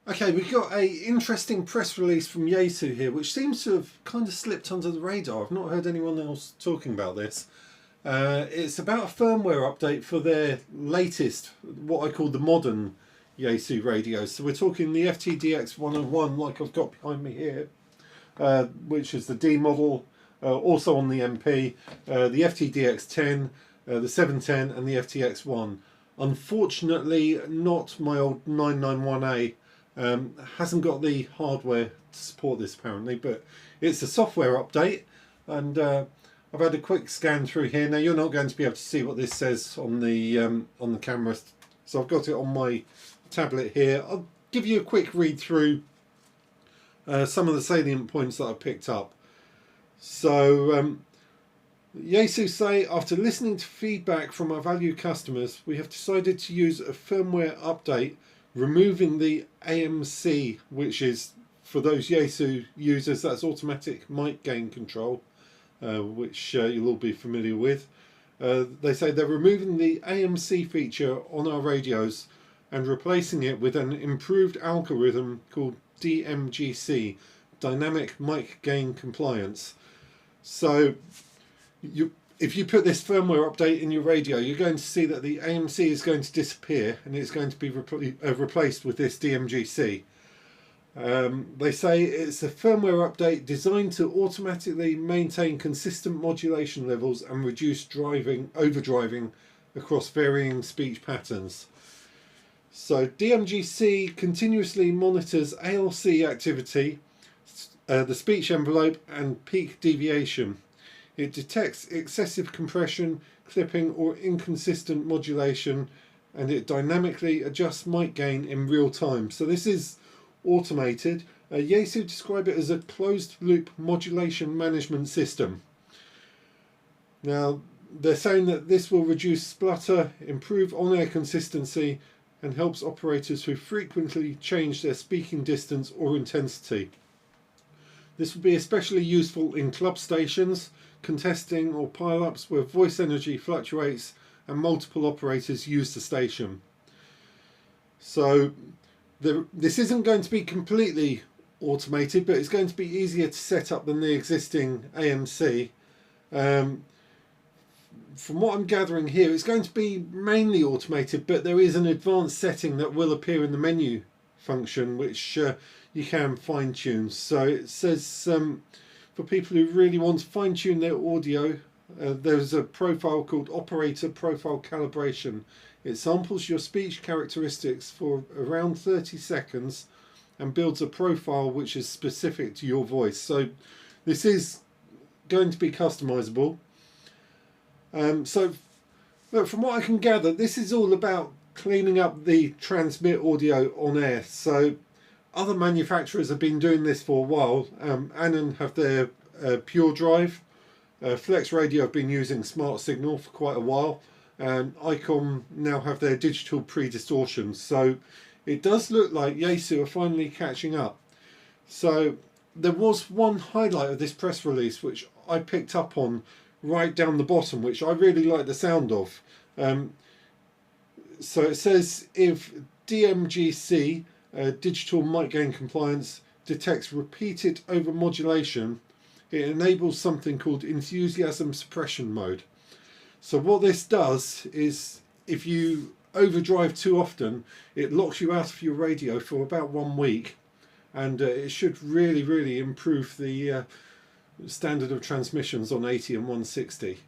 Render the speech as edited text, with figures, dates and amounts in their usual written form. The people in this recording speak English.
Okay, we've got a interesting press release from Yaesu here, which seems to have kind of slipped under the radar. I've not heard anyone else talking about this. It's about a firmware update for their latest, what I call the modern Yaesu radios. So we're talking the FTDX 101, like I've got behind me here, which is the D model, also on the MP, the FTDX 10, the 710 and the FTX 1. Unfortunately, not my old 991A. Hasn't got the hardware to support this apparently, but it's a software update, and I've had a quick scan through here. Now you're not going to be able to see what this says on the camera, so I've got it on my tablet here. I'll give you a quick read through some of the salient points that I've picked up. So Yaesu say, after listening to feedback from our valued customers, we have decided to use a firmware update removing the AMC, which is, for those Yaesu users, that's automatic mic gain control, which you'll all be familiar with. They say they're removing the AMC feature on our radios and replacing it with an improved algorithm called DMGC, Dynamic Mic Gain Compliance. So if you put this firmware update in your radio, you're going to see that the AMC is going to disappear and it's going to be replaced with this DMGC. They say it's a firmware update designed to automatically maintain consistent modulation levels and reduce overdriving across varying speech patterns. So DMGC continuously monitors ALC activity, the speech envelope and peak deviation. It detects excessive compression, clipping or inconsistent modulation, and it dynamically adjusts mic gain in real time. So this is automated. Yaesu describe it as a closed loop modulation management system. Now they're saying that this will reduce splutter, improve on-air consistency, and helps operators who frequently change their speaking distance or intensity. This will be especially useful in club stations, contesting or pile-ups where voice energy fluctuates and multiple operators use the station. So this isn't going to be completely automated, but it's going to be easier to set up than the existing AMC. From what I'm gathering here, it's going to be mainly automated, but there is an advanced setting that will appear in the menu function, which you can fine-tune. So it says for people who really want to fine-tune their audio, there's a profile called Operator Profile Calibration. It samples your speech characteristics for around 30 seconds and builds a profile which is specific to your voice. So this is going to be customizable. So look, from what I can gather, this is all about cleaning up the transmit audio on air. So other manufacturers have been doing this for a while. Anon have their Pure Drive. Flex Radio have been using Smart Signal for quite a while. And ICOM now have their digital pre-distortion. So it does look like Yaesu are finally catching up. So there was one highlight of this press release which I picked up on right down the bottom, which I really like the sound of. So it says, if DMGC, digital mic gain compliance, detects repeated overmodulation, it enables something called enthusiasm suppression mode. So what this does is, if you overdrive too often, it locks you out of your radio for about 1 week, and it should really improve the standard of transmissions on 80 and 160.